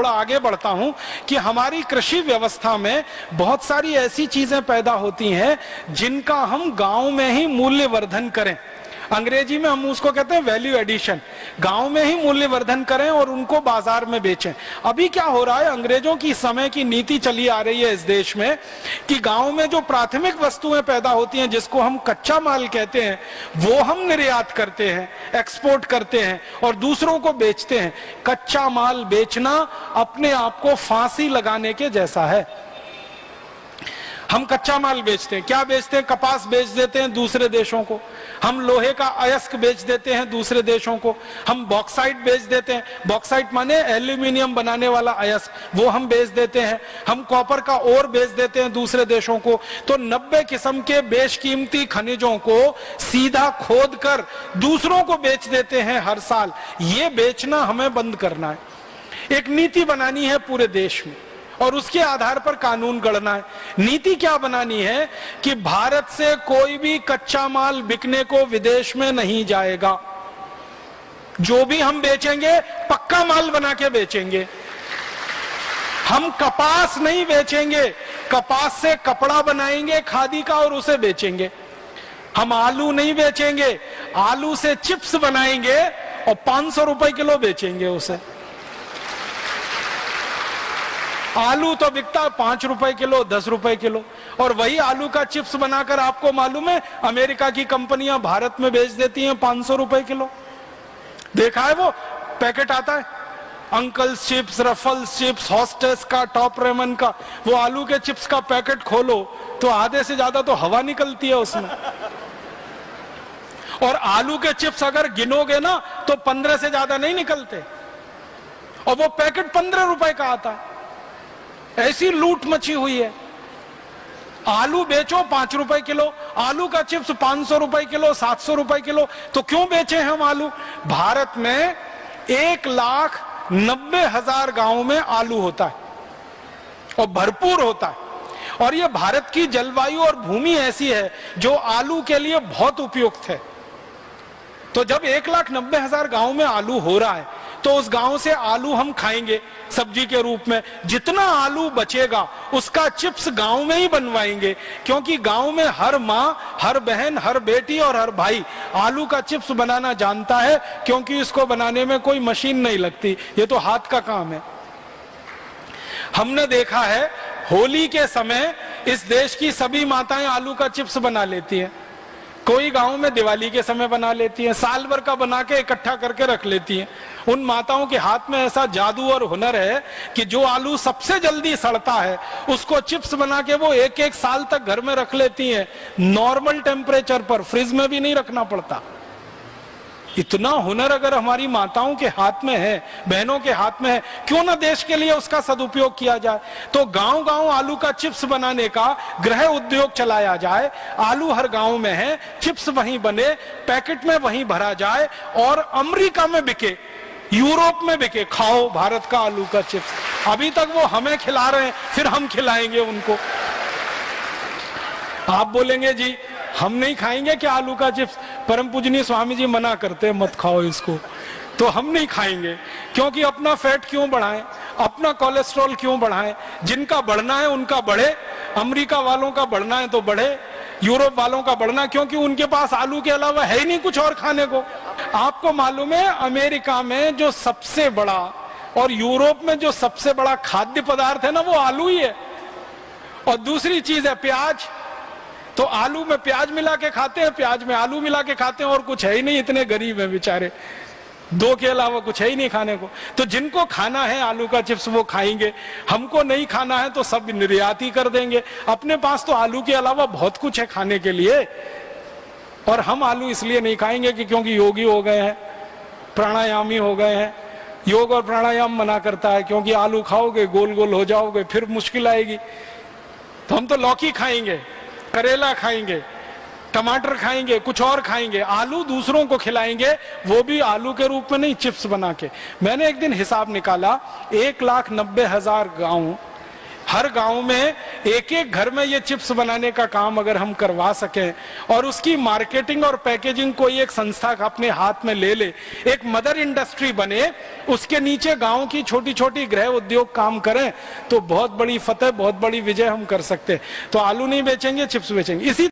थोड़ा आगे बढ़ता हूं कि हमारी कृषि व्यवस्था में बहुत सारी ऐसी चीजें पैदा होती हैं जिनका हम गांव में ही मूल्यवर्धन करें। अंग्रेजी में हम उसको कहते हैं वैल्यू एडिशन। गांव में ही मूल्यवर्धन करें और उनको बाजार में बेचें। अभी क्या हो रहा है, अंग्रेजों की समय की नीति चली आ रही है इस देश में कि गांव में जो प्राथमिक वस्तुएं पैदा होती हैं, जिसको हम कच्चा माल कहते हैं, वो हम निर्यात करते हैं, एक्सपोर्ट करते हैं और दूसरों को बेचते हैं। कच्चा माल बेचना अपने आप को फांसी लगाने के जैसा है। हम कच्चा माल बेचते हैं, क्या बेचते हैं? कपास बेच देते हैं दूसरे देशों को, हम लोहे का अयस्क बेच देते हैं दूसरे देशों को, हम बॉक्साइट बेच देते हैं, बॉक्साइट माने एल्यूमिनियम बनाने वाला अयस्क, वो हम बेच देते हैं, हम कॉपर का ओर बेच देते हैं दूसरे देशों को। तो 90 किस्म के बेशकीमती खनिजों को सीधा खोद कर दूसरों को बेच देते हैं हर साल। ये बेचना हमें बंद करना है। एक नीति बनानी है पूरे देश में और उसके आधार पर कानून गढ़ना है। नीति क्या बनानी है कि भारत से कोई भी कच्चा माल बिकने को विदेश में नहीं जाएगा। जो भी हम बेचेंगे पक्का माल बना के बेचेंगे। हम कपास नहीं बेचेंगे, कपास से कपड़ा बनाएंगे खादी का और उसे बेचेंगे। हम आलू नहीं बेचेंगे, आलू से चिप्स बनाएंगे और 500 रुपए किलो बेचेंगे उसे। आलू तो बिकता है 5 रुपए किलो, 10 रुपए किलो, और वही आलू का चिप्स बनाकर आपको मालूम है अमेरिका की कंपनियां भारत में बेच देती हैं 500 रुपए किलो। देखा है वो पैकेट आता है, uncle chips, ruffles chips, hostess का, टॉप रेमन का। वो आलू के चिप्स का पैकेट खोलो तो आधे से ज्यादा तो हवा निकलती है उसमें। और आलू के चिप्स अगर गिनोगे ना तो 15 से ज्यादा नहीं निकलते, और वो पैकेट 15 रुपए का आता है। ऐसी लूट मची हुई है। आलू बेचो 5 रुपए किलो, आलू का चिप्स 500 रुपए किलो, 700 रुपए किलो। तो क्यों बेचे हम आलू? भारत में 1,90,000 गांवों में आलू होता है और भरपूर होता है। और ये भारत की जलवायु और भूमि ऐसी है जो आलू के लिए बहुत उपयुक्त है। तो जब 1,90,000 गांव में आलू हो रहा है तो उस गांव से आलू हम खाएंगे सब्जी के रूप में। जितना आलू बचेगा उसका चिप्स गांव में ही बनवाएंगे, क्योंकि गांव में हर माँ, हर बहन, हर बेटी और हर भाई आलू का चिप्स बनाना जानता है, क्योंकि इसको बनाने में कोई मशीन नहीं लगती, ये तो हाथ का काम है। हमने देखा है होली के समय इस देश की सभी माताएं आलू का चिप्स बना लेती हैं। कोई गांव में दिवाली के समय बना लेती हैं, साल भर का बना के इकट्ठा करके रख लेती हैं। उन माताओं के हाथ में ऐसा जादू और हुनर है कि जो आलू सबसे जल्दी सड़ता है उसको चिप्स बना के वो 1-1 साल तक घर में रख लेती हैं, नॉर्मल टेम्परेचर पर, फ्रिज में भी नहीं रखना पड़ता। इतना हुनर अगर हमारी माताओं के हाथ में है, बहनों के हाथ में है, क्यों ना देश के लिए उसका सदुपयोग किया जाए। तो गांव गांव आलू का चिप्स बनाने का गृह उद्योग चलाया जाए। आलू हर गांव में है, चिप्स वहीं बने, पैकेट में वहीं भरा जाए और अमेरिका में बिके, यूरोप में बिके। खाओ भारत का आलू का चिप्स। अभी तक वो हमें खिला रहे हैं, फिर हम खिलाएंगे उनको। आप बोलेंगे जी हम नहीं खाएंगे क्या आलू का चिप्स? परम पूजनीय स्वामी जी मना करते हैं मत खाओ इसको, तो हम नहीं खाएंगे। क्योंकि अपना फैट क्यों बढ़ाएं, अपना कोलेस्ट्रॉल क्यों बढ़ाएं? जिनका बढ़ना है उनका बढ़े, अमेरिका वालों का बढ़ना है तो बढ़े, यूरोप वालों का बढ़ना, क्योंकि उनके पास आलू के अलावा है ही नहीं कुछ और खाने को। आपको मालूम है अमेरिका में जो सबसे बड़ा और यूरोप में जो सबसे बड़ा खाद्य पदार्थ है ना, वो आलू ही है। और दूसरी चीज है प्याज। तो आलू में प्याज मिला के खाते हैं, प्याज में आलू मिला के खाते हैं, और कुछ है ही नहीं। इतने गरीब हैं बेचारे, 2 के अलावा कुछ है ही नहीं खाने को। तो जिनको खाना है आलू का चिप्स वो खाएंगे, हमको नहीं खाना है तो सब निर्यात ही कर देंगे। अपने पास तो आलू के अलावा बहुत कुछ है खाने के लिए, और हम आलू इसलिए नहीं खाएंगे कि क्योंकि योगी हो गए हैं, प्राणायामी हो गए हैं। योग और प्राणायाम मना करता है, क्योंकि आलू खाओगे गोल गोल हो जाओगे, फिर मुश्किल आएगी। तो हम तो लौकी खाएंगे, करेला खाएंगे, टमाटर खाएंगे, कुछ और खाएंगे। आलू दूसरों को खिलाएंगे, वो भी आलू के रूप में नहीं, चिप्स बना के। मैंने एक दिन हिसाब निकाला, 1,90,000 गांव, हर गांव में एक एक घर में ये चिप्स बनाने का काम अगर हम करवा सकें और उसकी मार्केटिंग और पैकेजिंग कोई एक संस्था अपने हाथ में ले ले, एक मदर इंडस्ट्री बने, उसके नीचे गांव की छोटी छोटी गृह उद्योग काम करें, तो बहुत बड़ी फतेह, बहुत बड़ी विजय हम कर सकते हैं। तो आलू नहीं बेचेंगे, चिप्स बेचेंगे। इसी